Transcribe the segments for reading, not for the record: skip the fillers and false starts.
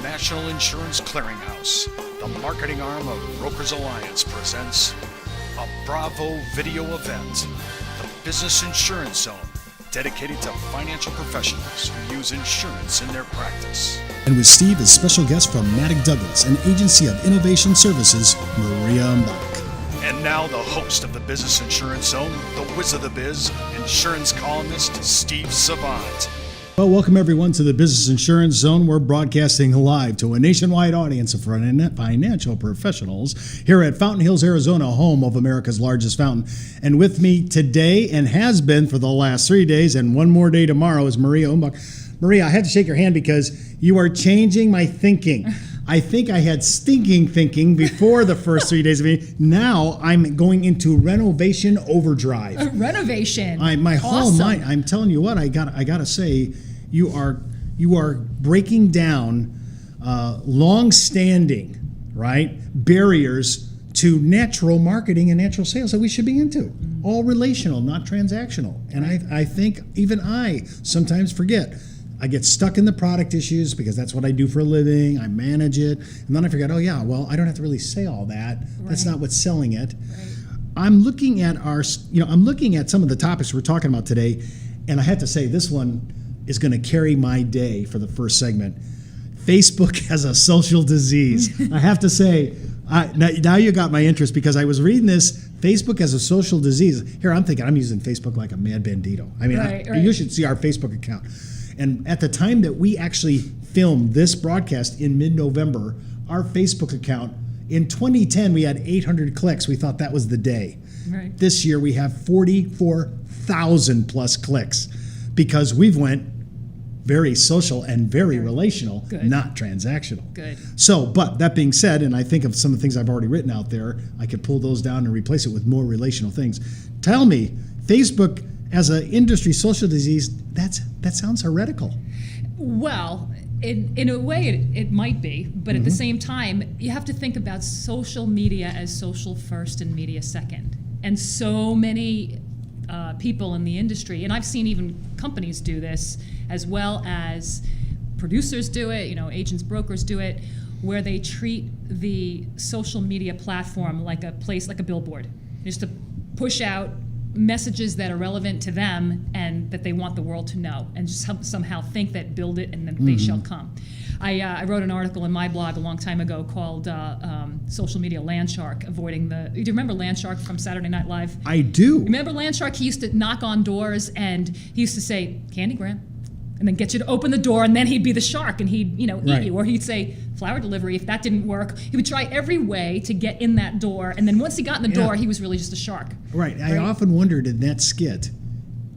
National Insurance Clearinghouse, the marketing arm of Brokers Alliance, presents a Bravo video event, the Business Insurance Zone, dedicated to financial professionals who use insurance in their practice. And with Steve as special guest from Maddock Douglas, an agency of innovation services, Maria Umbach. And now the host of the Business Insurance Zone, the whiz of the biz, insurance columnist Steve Savant. Well, welcome everyone to the Business Insurance Zone. We're broadcasting live to a nationwide audience of financial professionals here at Fountain Hills, Arizona, home of America's largest fountain. And with me today, and has been for the last 3 days, and one more day tomorrow, is Maria Umbach. Maria, I had to shake your hand because you are changing my thinking. I think I had stinking thinking before the first 3 days of me. Now I'm going into renovation overdrive. Renovation. My whole Awesome. mind. I'm telling you what. I gotta say, you are breaking down long-standing, right, barriers to natural marketing and natural sales that we should be into. All relational, not transactional. And I think even I sometimes forget. I get stuck in the product issues because that's what I do for a living. I manage it. And then I forget, oh yeah, well, I don't have to really say all that. Right. That's not what's selling it. Right. I'm looking at I'm looking at some of the topics we're talking about today, and I have to say this one is going to carry my day for the first segment. Facebook as a social disease. I have to say, now you got my interest because I was reading this, Facebook as a social disease. Here, I'm thinking I'm using Facebook like a mad bandito. I mean, you should see our Facebook account. And at the time that we actually filmed this broadcast in mid-November, our Facebook account, in 2010, we had 800 clicks. We thought that was the day. Right. This year, we have 44,000 plus clicks because we've went very social and very relational, good. Not transactional. Good. So, but that being said, and I think of some of the things I've already written out there, I could pull those down and replace it with more relational things. Tell me, Facebook as an industry social disease, that sounds heretical. Well, in a way it might be, but at the same time, you have to think about social media as social first and media second. And so many people in the industry, and I've seen even companies do this, as well as producers do it, agents, brokers do it, where they treat the social media platform like a place, like a billboard, just to push out messages that are relevant to them and that they want the world to know, and just somehow think that build it and then they shall come. I wrote an article in my blog a long time ago called Social Media Land Shark, avoiding the... Do you remember Land Shark from Saturday Night Live? I do. Remember Land Shark? He used to knock on doors and he used to say, Candygram, and then get you to open the door, and then he'd be the shark and he'd eat you. Or he'd say flower delivery. If that didn't work, he would try every way to get in that door, and then once he got in the door, he was really just a shark. Right. I often wondered in that skit,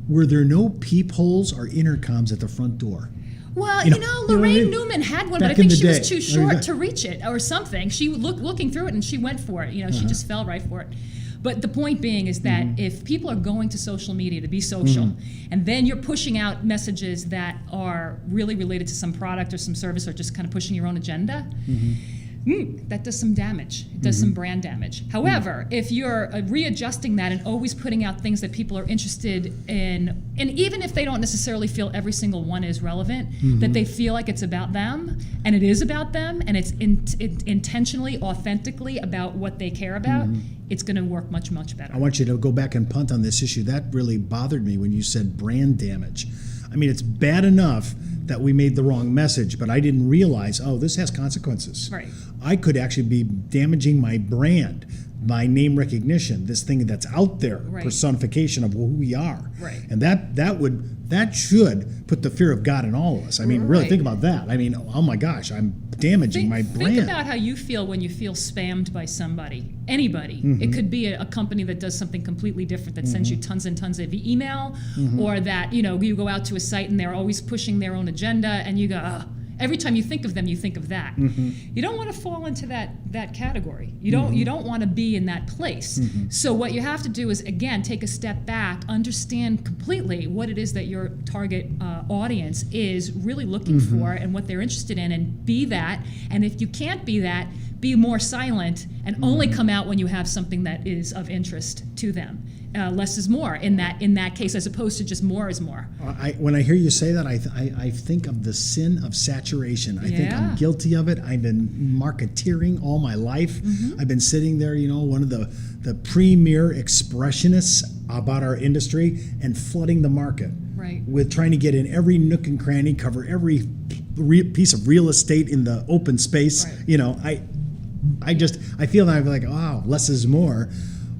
were there no peepholes or intercoms at the front door? Well, Lorraine Newman had one, but I think she was too short to reach it or something. She was looking through it and she went for it. She just fell right for it. But the point being is that if people are going to social media to be social, and then you're pushing out messages that are really related to some product or some service, or just kind of pushing your own agenda, that does some damage. It does some brand damage. However, if you're readjusting that and always putting out things that people are interested in, and even if they don't necessarily feel every single one is relevant, that they feel like it's about them, and it is about them, and it's intentionally, authentically about what they care about, it's going to work much, much better. I want you to go back and punt on this issue. That really bothered me when you said brand damage. I mean, it's bad enough that we made the wrong message, but I didn't realize, this has consequences. Right. I could actually be damaging my brand, my name recognition, this thing that's out there, personification of who we are. Right. And that should put the fear of God in all of us. I mean, really think about that. I mean, oh my gosh, I'm damaging my brand. Think about how you feel when you feel spammed by somebody, anybody. It could be a company that does something completely different, that sends you tons and tons of email, or that, you go out to a site and they're always pushing their own agenda, and you go, every time you think of them, you think of that. You don't want to fall into that category. You don't want to be in that place. So what you have to do is, again, take a step back, understand completely what it is that your target audience is really looking for and what they're interested in, and be that. And if you can't be that, be more silent and only come out when you have something that is of interest to them. less is more in that case, as opposed to just more is more. When I hear you say that, I think of the sin of saturation. I think I'm guilty of it. I've been marketeering all my life. I've been sitting there, one of the premier expressionists about our industry and flooding the market with trying to get in every nook and cranny, cover every piece of real estate in the open space. I feel that I'm like, oh, less is more.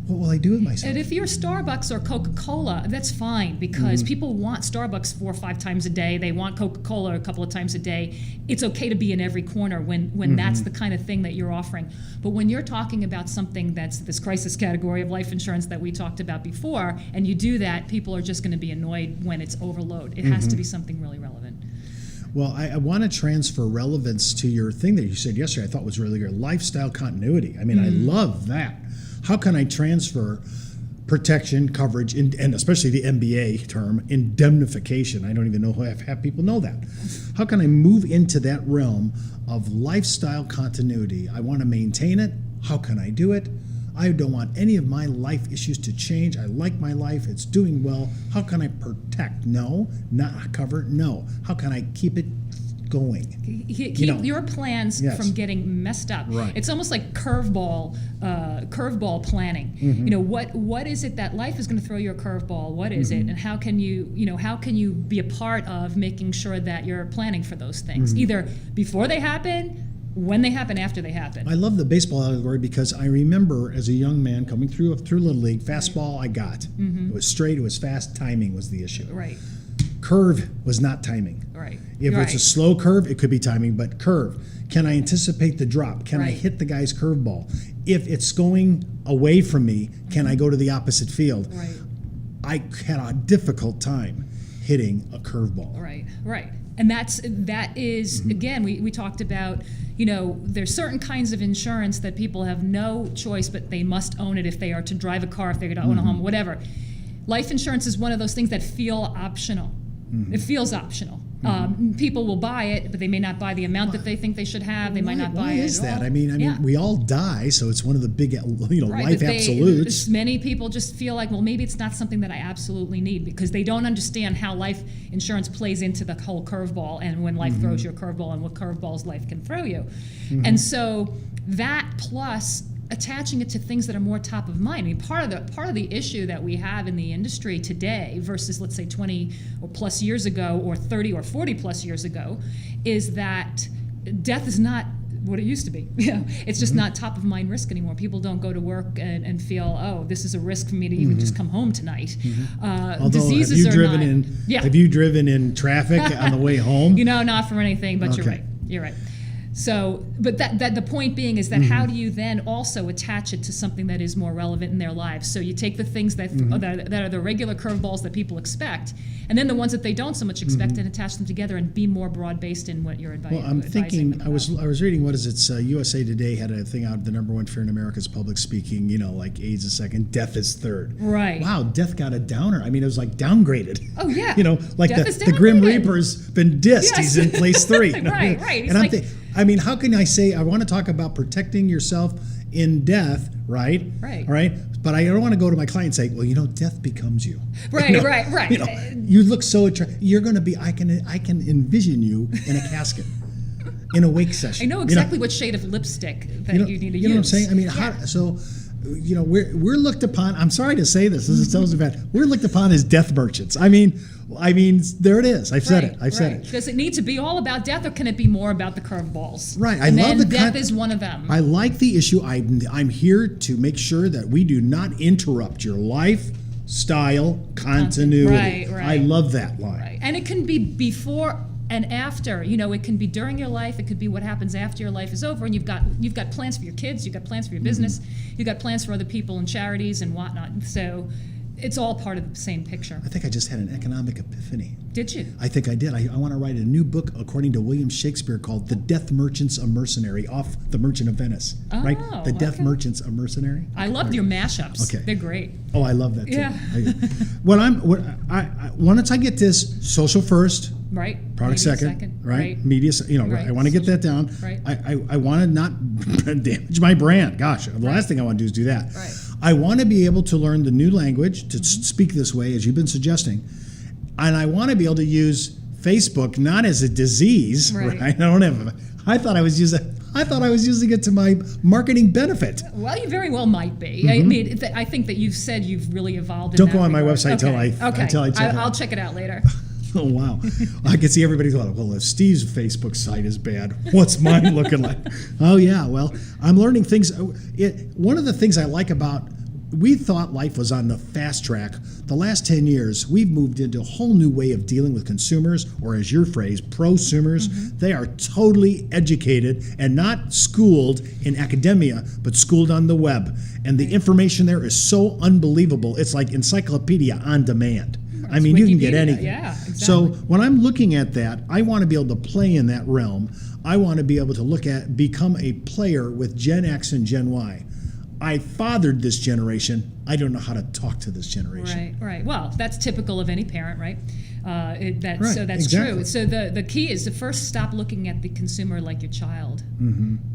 What will I do with myself? And if you're Starbucks or Coca-Cola, that's fine, because people want Starbucks 4 or 5 times a day. They want Coca-Cola a couple of times a day. It's okay to be in every corner when that's the kind of thing that you're offering. But when you're talking about something that's this crisis category of life insurance that we talked about before, and you do that, people are just going to be annoyed when it's overload. It has to be something really relevant. Well, I want to transfer relevance to your thing that you said yesterday. I thought was really good. Lifestyle continuity. I mean, I love that. How can I transfer protection, coverage, and especially the MBA term, indemnification? I don't even know if half people know that. How can I move into that realm of lifestyle continuity? I want to maintain it. How can I do it? I don't want any of my life issues to change. I like my life. It's doing well. How can I protect? No. Not cover? No. How can I keep it going? Keep your plans from getting messed up. Right. It's almost like curveball planning. What is it that life is going to throw you a curveball? What is it, and how can you be a part of making sure that you're planning for those things, either before they happen, when they happen, after they happen. I love the baseball allegory because I remember as a young man coming through Little League, fastball I got. It was straight, it was fast, timing was the issue. Right. Curve was not timing. Right. If it's a slow curve, it could be timing, but curve. Can I anticipate the drop? Can I hit the guy's curveball? If it's going away from me, can I go to the opposite field? Right. I had a difficult time hitting a curveball. Right. And that is again, we talked about, there's certain kinds of insurance that people have no choice, but they must own it if they are to drive a car, if they're going to own a home, whatever. Life insurance is one of those things that feel optional. It feels optional. People will buy it, but they may not buy the amount that they think they should have. They might not buy it at all. Why is that? I mean, we all die, so it's one of the big, life absolutes. Many people just feel like, well, maybe it's not something that I absolutely need, because they don't understand how life insurance plays into the whole curveball, and when life throws you a curveball, and what curveballs life can throw you. And so that plus attaching it to things that are more top of mind. I mean, part of the issue that we have in the industry today versus, let's say, 20 or plus years ago, or 30 or 40 plus years ago, is that death is not what it used to be. It's just not top of mind risk anymore. People don't go to work and feel, oh, this is a risk for me to even just come home tonight. Although, diseases have you driven in traffic on the way home? Not for anything, but you're right. So, but that the point being is that how do you then also attach it to something that is more relevant in their lives? So you take the things that are the regular curveballs that people expect, and then the ones that they don't so much expect, and attach them together and be more broad-based in what you're advising. Well, I'm thinking, I was reading, USA Today had a thing out, the #1 fear in America is public speaking, like AIDS is second, death is third. Right. Wow, death got a downer. I mean, it was like downgraded. Oh, yeah. Like the Grim Reaper's been dissed. Yes. He's in place 3. Right. And how can I say, I want to talk about protecting yourself in death, right? Right. All right? But I don't want to go to my client and say, well, death becomes you. Right. You look so attractive. You're going to be, I can envision you in a casket, in a wake session. I know exactly what shade of lipstick that you need to use. You know what I'm saying? I mean, we're looked upon, I'm sorry to say this is so bad, we're looked upon as death merchants. I mean, there it is. I've said it. Does it need to be all about death, or can it be more about the curveballs? Right. Death is one of them. I like the issue. I'm here to make sure that we do not interrupt your lifestyle continuity. Right. I love that line. Right. And it can be before and after. It can be during your life. It could be what happens after your life is over, and you've got plans for your kids. You've got plans for your business. You've got plans for other people and charities and whatnot. So it's all part of the same picture. I think I just had an economic epiphany. Did you? I think I did. I want to write a new book, according to William Shakespeare, called The Death Merchants, a Mercenary, off The Merchant of Venice. Right? The Death Merchants, a Mercenary. I loved your mashups. Okay. They're great. Oh, I love that too. Yeah. Once I get this, social first. Right. Product second, right? Media, I want to get that down. Right. I want to not damage my brand. Gosh, the last thing I want to do is do that. Right. I want to be able to learn the new language, to speak this way, as you've been suggesting. And I want to be able to use Facebook not as a disease, right? I thought I was using it to my marketing benefit. Well, you very well might be. I mean, I think that you've said you've really evolved. Don't go on my website until I check it out. I'll check it out later. Oh, wow. I can see everybody's like, well, if Steve's Facebook site is bad, what's mine looking like? Oh, yeah, well, I'm learning things. One of the things I like about, we thought life was on the fast track. The last 10 years, we've moved into a whole new way of dealing with consumers, or as your phrase, prosumers. They are totally educated and not schooled in academia, but schooled on the web. And the information there is so unbelievable. It's like encyclopedia on demand. I mean, you can get anything. Yeah, exactly. So when I'm looking at that, I want to be able to play in that realm. I want to be able to become a player with Gen X and Gen Y. I fathered this generation. I don't know how to talk to this generation. Right. Well, that's typical of any parent, right? So that's exactly. true. So the key is to first stop looking at the consumer like your child,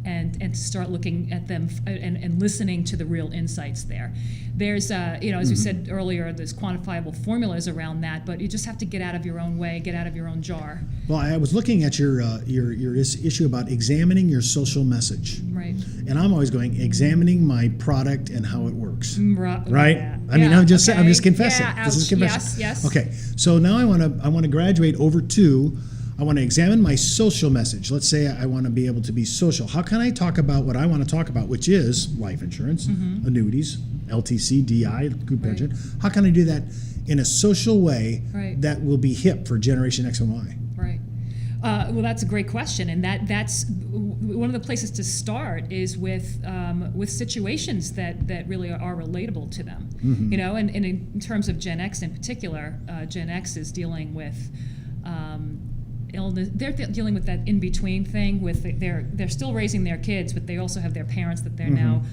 and to start looking at them and listening to the real insights there. There's, as we said earlier, there's quantifiable formulas around that, but you just have to get out of your own way, get out of your own jar. Well, I was looking at your issue about examining your social message. Right. And I'm always going, examining my product and how it works. Right? Yeah. I mean, I'm just confessing. Yeah, this is confession. Yes. Okay. So now I want to graduate over to, I want to examine my social message. Let's say I want to be able to be social. How can I talk about what I want to talk about, which is life insurance, annuities, LTC, DI, group pension? How can I do that in a social way that will be hip for Generation X and Y? Right. Well, that's a great question, and that's one of the places to start is with situations that really are relatable to them. You know, and in terms of Gen X in particular, Gen X is dealing with illness. They're dealing with that in between thing. They're still raising their kids, but they also have their parents that they're now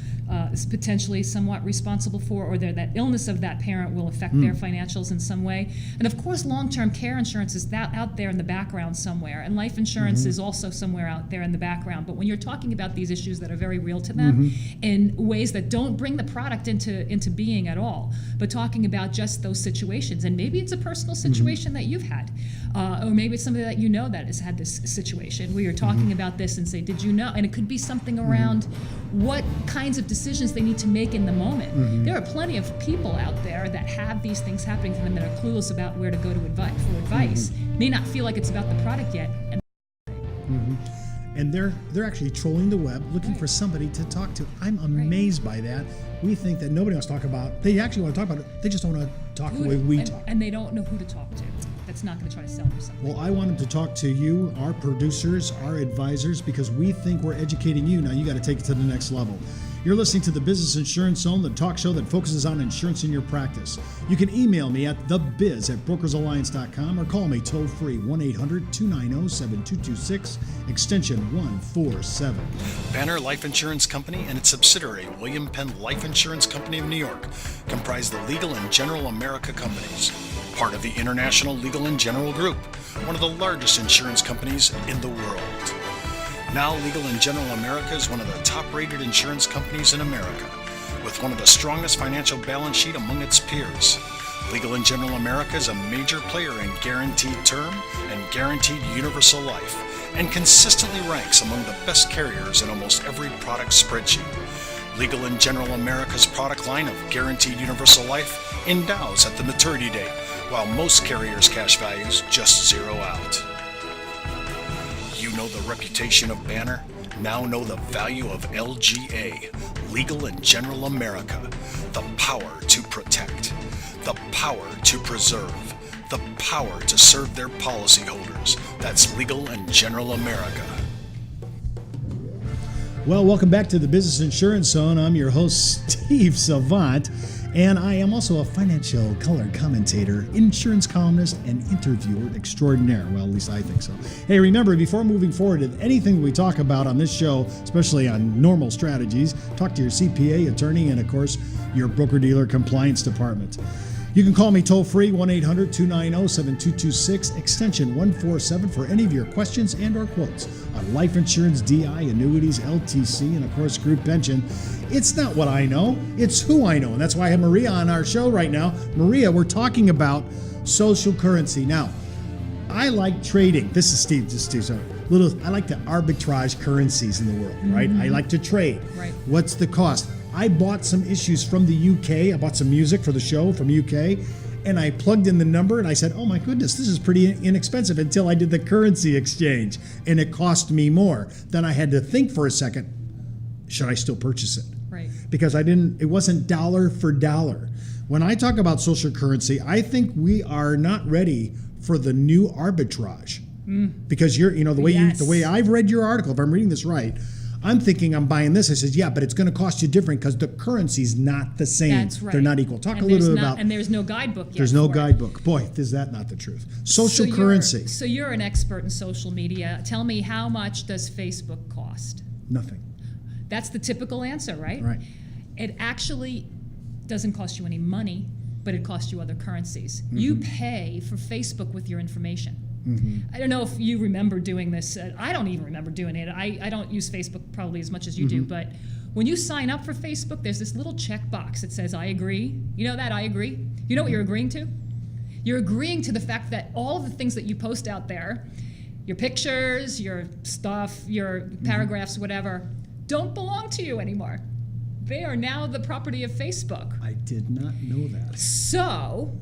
potentially somewhat responsible for, or that illness of that parent will affect their financials in some way. And of course, long-term care insurance is out there in the background somewhere, and life insurance is also somewhere out there in the background. But when you're talking about these issues that are very real to them in ways that don't bring the product into being at all, but talking about just those situations, and maybe it's a personal situation that you've had, or maybe it's somebody that you know that has had this situation where you're talking about this and say, did you know? And it could be something around what kinds of decisions they need to make in the moment. There are plenty of people out there that have these things happening to them that are clueless about where to go to for advice. May not feel like it's about the product yet. And they're actually trolling the web, looking for somebody to talk to. I'm amazed by that. We think that nobody wants to talk about. They actually want to talk about it. They just don't want to talk the way we talk. And they don't know who to talk to. That's not going to try to sell them something. Well, I wanted to talk to you, our producers, our advisors, because we think we're educating you. Now you got to take it to the next level. You're listening to the Business Insurance Zone, the talk show that focuses on insurance in your practice. You can email me at thebiz@brokersalliance.com or call me toll free 1-800-290-7226, extension 147. Banner Life Insurance Company and its subsidiary, William Penn Life Insurance Company of New York, comprise the Legal and General America companies, part of the International Legal and General Group, one of the largest insurance companies in the world. Now, Legal and General America is one of the top-rated insurance companies in America, with one of the strongest financial balance sheet among its peers. Legal and General America is a major player in guaranteed term and guaranteed universal life, and consistently ranks among the best carriers in almost every product spreadsheet. Legal and General America's product line of guaranteed universal life endows at the maturity date, while most carriers' cash values just zero out. You know the reputation of Banner? Now know the value of LGA, Legal and General America. The power to protect, the power to preserve, the power to serve their policyholders. That's Legal and General America. Well, welcome back to the Business Insurance Zone. I'm your host, Steve Savant, and I am also a financial color commentator, insurance columnist, and interviewer extraordinaire. Well, at least I think so. Hey, remember, before moving forward with anything we talk about on this show, especially on normal strategies, talk to your CPA, attorney, and of course, your broker-dealer compliance department. You can call me toll free, 1-800-290-7226, extension 147 for any of your questions and or quotes on life insurance, DI, annuities, LTC, and of course group pension. It's not what I know, it's who I know. And that's why I have Maria on our show right now. Maria, we're talking about social currency. Now, I like trading. This is Steve, sorry. I like to arbitrage currencies in the world, right? I like to trade. Right. What's the cost? I bought some issues from the UK. I bought some music for the show from UK, and I plugged in the number and I said, oh my goodness, this is pretty inexpensive, until I did the currency exchange and it cost me more. Then I had to think for a second, should I still purchase it? Right. Because it wasn't dollar for dollar. When I talk about social currency, I think we are not ready for the new arbitrage. Because the way I've read your article, if I'm reading this right, I'm thinking I'm buying this. I said, yeah, but it's going to cost you different because the currency's not the same. That's right. They're not equal. Talk a little bit about. And there's no guidebook yet. There's no for it. guidebook. Boy, is that not the truth? Social currency. So you're an expert in social media. Tell me, how much does Facebook cost? Nothing. That's the typical answer, right? Right. It actually doesn't cost you any money, but it costs you other currencies. You pay for Facebook with your information. I don't know if you remember doing this. I don't even remember doing it. I don't use Facebook probably as much as you do, but when you sign up for Facebook, there's this little checkbox that says, I agree. You know that, I agree? You know what you're agreeing to? You're agreeing to the fact that all of the things that you post out there, your pictures, your stuff, your paragraphs, whatever, don't belong to you anymore. They are now the property of Facebook. I did not know that. So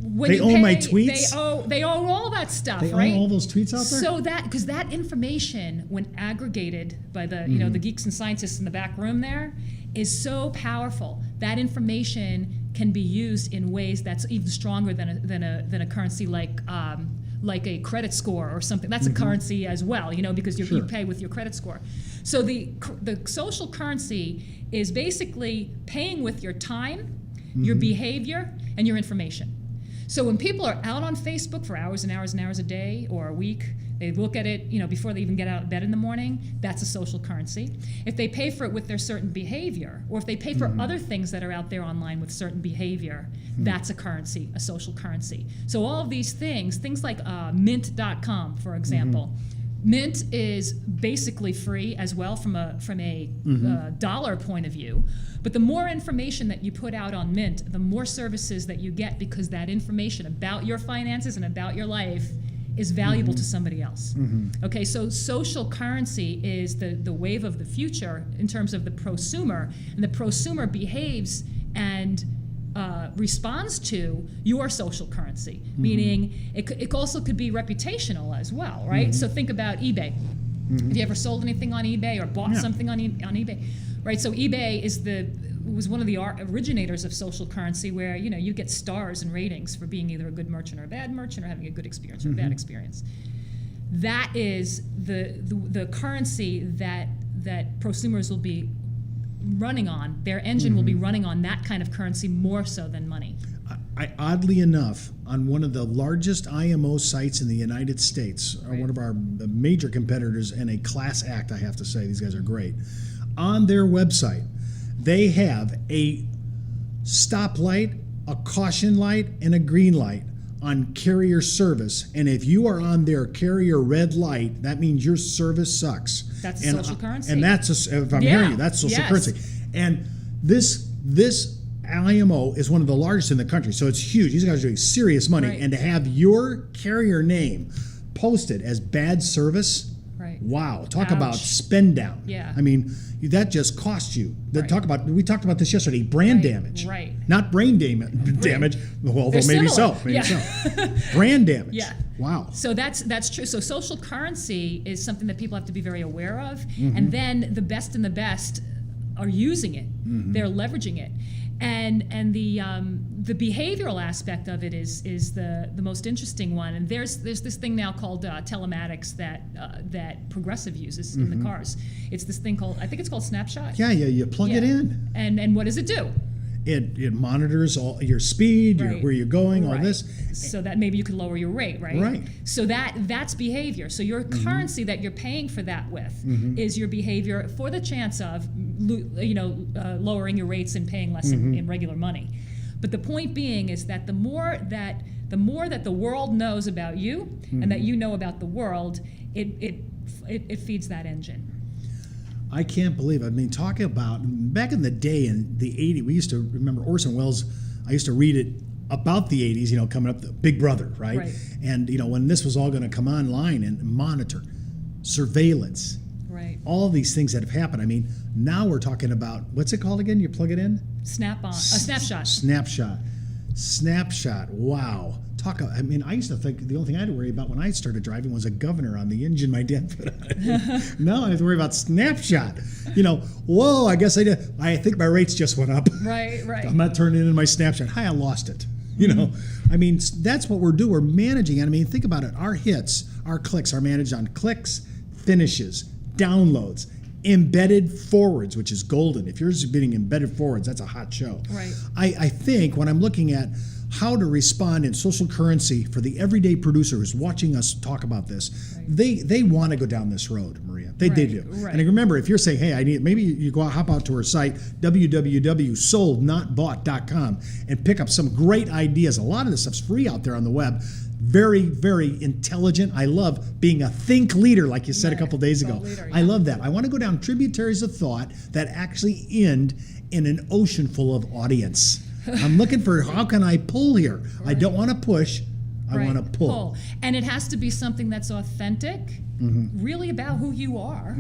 when They you own pay, my tweets? They own all that stuff, They right? own all those tweets out there? So because that information, when aggregated by the the geeks and scientists in the back room there, is so powerful. That information can be used in ways that's even stronger than a currency like a credit score or something. That's a currency as well, because you pay with your credit score. So the social currency is basically paying with your time, your behavior, and your information. So when people are out on Facebook for hours and hours and hours a day or a week, they look at it, before they even get out of bed in the morning, that's a social currency. If they pay for it with their certain behavior, or if they pay for other things that are out there online with certain behavior, that's a currency, a social currency. So all of these things like mint.com, for example. Mint is basically free as well from a dollar point of view. But the more information that you put out on Mint, the more services that you get, because that information about your finances and about your life is valuable to somebody else. Okay, so social currency is the wave of the future in terms of the prosumer, and the prosumer behaves and responds to your social currency, meaning it also could be reputational as well, right? So think about eBay. Have you ever sold anything on eBay or bought something on eBay? Right, so eBay was one of the originators of social currency, where you get stars and ratings for being either a good merchant or a bad merchant, or having a good experience or a bad experience. That is the currency that prosumers will be running on. Their engine will be running on that kind of currency more so than money. Oddly enough, on one of the largest IMO sites in the United States, one of our major competitors, and a class act, I have to say, these guys are great. On their website, they have a stoplight, a caution light, and a green light on carrier service. And if you are on their carrier red light, that means your service sucks. That's a social currency. And if I'm hearing you, that's social currency. And this IMO is one of the largest in the country, so it's huge. These guys are doing serious money. Right. And to have your carrier name posted as bad service, wow, talk about spend down. Yeah. I mean, that just costs you. We talked about this yesterday, brand damage. Right. Not brain damage, although They're maybe similar. so. Maybe so. Brand damage. Yeah. Wow. So that's true. So social currency is something that people have to be very aware of. And then the best and the best are using it. They're leveraging it. And the behavioral aspect of it is the most interesting one. And there's this thing now called telematics that Progressive uses in the cars. It's this thing called, I think it's called Snapshot. Yeah, you plug it in. And what does it do? It monitors all your speed, where you're going, all this. So that maybe you could lower your rate, right? Right. So that's behavior. So your currency that you're paying for that with is your behavior for the chance of lowering your rates and paying less in regular money. But the point being is that the more that the world knows about you and that you know about the world, it feeds that engine. I can't believe it. I mean, talking about back in the day in the 80s, we used to remember Orson Welles. I used to read it about the 80s, coming up, the Big Brother, right? And, when this was all going to come online and monitor, surveillance, right? All these things that have happened. I mean, now we're talking about, what's it called again? You plug it in? Snapshot. Snapshot. Wow. I used to think the only thing I had to worry about when I started driving was a governor on the engine my dad put on it. Now I have to worry about snapshot. Whoa, I guess I did. I think my rates just went up. Right. I'm not turning in my snapshot. Hi, I lost it. I mean, that's what we're doing. We're managing it. I mean, think about it. Our hits, our clicks are managed on clicks, finishes, downloads, embedded forwards, which is golden. If you're bidding embedded forwards, that's a hot show. Right. I think when I'm looking at how to respond in social currency for the everyday producer who's watching us talk about this, they want to go down this road, Maria. They do. Right. And remember, if you're saying, hey, maybe you go hop out to her site, www.soldnotbought.com, and pick up some great ideas. A lot of this stuff's free out there on the web. Very, very intelligent. I love being a think leader, like you said a couple days ago. I love that. I want to go down tributaries of thought that actually end in an ocean full of audience. I'm looking for how can I pull here. Right. I don't want to push. I want to pull. And it has to be something that's authentic, really about who you are,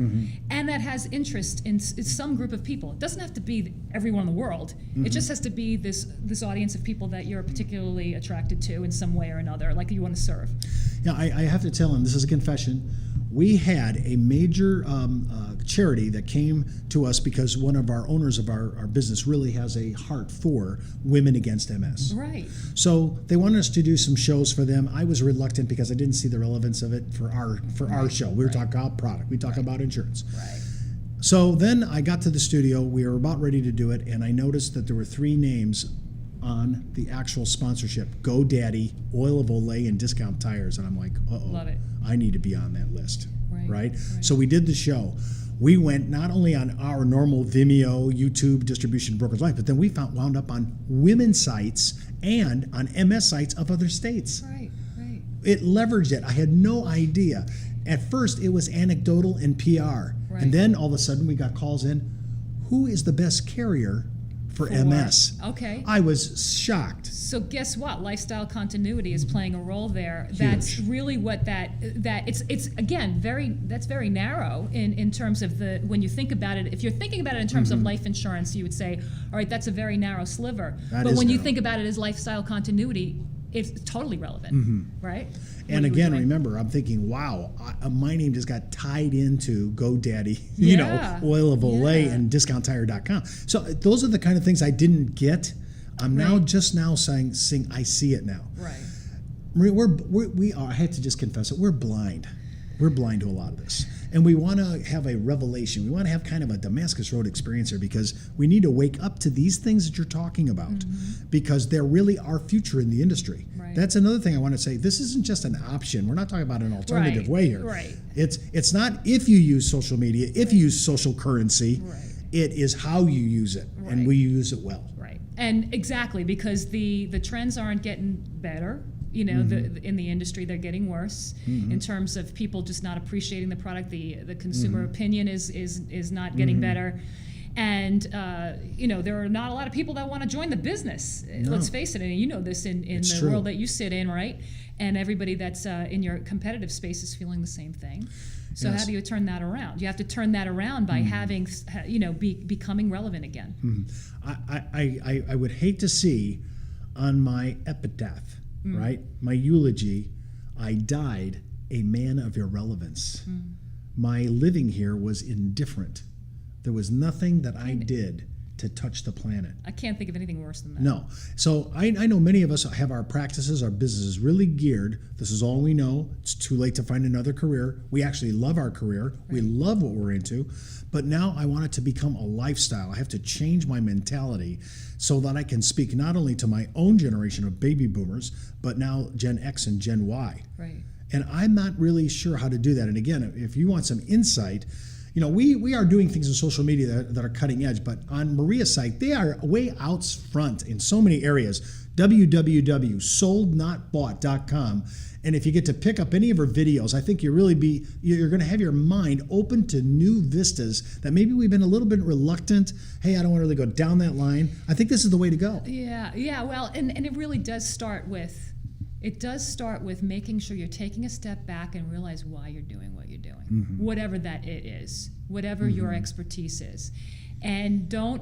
and that has interest in some group of people. It doesn't have to be everyone in the world. It just has to be this audience of people that you're particularly attracted to in some way or another, like you want to serve. Yeah, I have to tell him, this is a confession. We had a major charity that came to us because one of our owners of our business really has a heart for women against MS. Right. So they wanted us to do some shows for them. I was reluctant because I didn't see the relevance of it for our show. We were talking about product. We talk about insurance. Right. So then I got to the studio. We were about ready to do it, and I noticed that there were 3 names on the actual sponsorship: GoDaddy, Oil of Olay, and Discount Tires. And I'm like, Love it. I need to be on that list. Right? Right. So we did the show. We went not only on our normal Vimeo, YouTube distribution Broker's Life, but then we wound up on women's sites and on MS sites of other states. Right. It leveraged it. I had no idea. At first, it was anecdotal and PR. Right. And then all of a sudden, we got calls in. Who is the best carrier for MS? Okay. I was shocked. So guess what? Lifestyle continuity is playing a role there. Huge. That's really what that it's again that's very narrow in terms of when you think about it. If you're thinking about it in terms of life insurance, you would say, all right, that's a very narrow sliver. But when you think about it as lifestyle continuity, it's totally relevant, right? And again, remember, I'm thinking, wow, my name just got tied into GoDaddy, Oil of Olay, and DiscountTire.com. So those are the kind of things I didn't get. I'm now saying, I see it now. Right. We are. I had to just confess it. We're blind. We're blind to a lot of this. And we want to have a revelation. We want to have kind of a Damascus Road experience here because we need to wake up to these things that you're talking about because they're really our future in the industry. Right. That's another thing I want to say. This isn't just an option. We're not talking about an alternative way here. Right. It's not if you use social media, if you use social currency. Right. It is how you use it, and we use it well. Right. And exactly, because the trends aren't getting better. In the industry, they're getting worse in terms of people just not appreciating the product. The consumer opinion is not getting better. And, there are not a lot of people that want to join the business. No. Let's face it. And you know this in the world that you sit in, right? And everybody that's in your competitive space is feeling the same thing. So how do you turn that around? You have to turn that around by having, becoming relevant again. I would hate to see on my epitaph, right? My eulogy, I died a man of irrelevance. My living here was indifferent. There was nothing that I did to touch the planet. I can't think of anything worse than that. No. So I know many of us have our practices, our businesses really geared. This is all we know. It's too late to find another career. We actually love our career. Right. We love what we're into. But now I want it to become a lifestyle. I have to change my mentality so that I can speak not only to my own generation of baby boomers, but now Gen X and Gen Y. Right. And I'm not really sure how to do that. And again, if you want some insight, we are doing things in social media that are cutting edge, but on Maria's site, they are way out front in so many areas. www.soldnotbought.com. And if you get to pick up any of her videos, I think you're going to have your mind open to new vistas that maybe we've been a little bit reluctant. Hey, I don't want to really go down that line. I think this is the way to go. Yeah. Well, and it really does start with making sure you're taking a step back and realize why you're doing what you're doing, whatever that it is, whatever your expertise is, and don't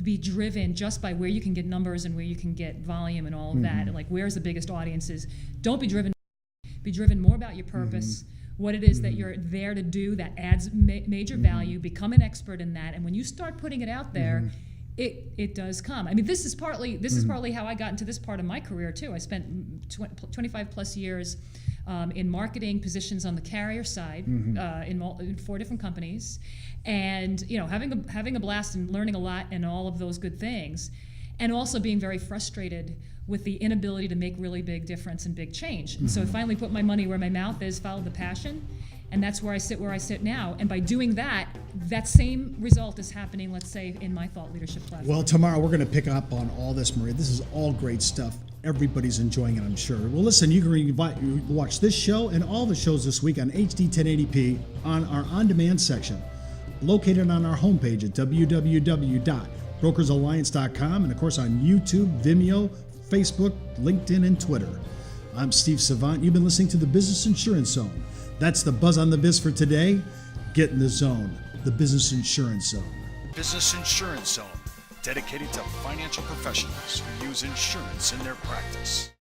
be driven just by where you can get numbers and where you can get volume and all of that, and like where's the biggest audiences. Don't be driven. Be driven more about your purpose, what it is that you're there to do that adds major value. Become an expert in that, and when you start putting it out there, it does come. I mean, this is partly how I got into this part of my career too. I spent 25 plus years in marketing positions on the carrier side in 4 different companies, and having a blast and learning a lot and all of those good things, and also being very frustrated with the inability to make really big difference and big change. And so I finally put my money where my mouth is, followed the passion, and that's where I sit now. And by doing that, that same result is happening, let's say, in my thought leadership platform. Well, tomorrow we're going to pick up on all this, Maria. This is all great stuff. Everybody's enjoying it, I'm sure. Well, listen, you can watch this show and all the shows this week on HD 1080p on our on-demand section, located on our homepage at www.brokersalliance.com, and of course on YouTube, Vimeo, Facebook, LinkedIn, and Twitter. I'm Steve Savant. You've been listening to the Business Insurance Zone. That's the buzz on the biz for today. Get in the zone, the Business Insurance Zone. Business Insurance Zone, dedicated to financial professionals who use insurance in their practice.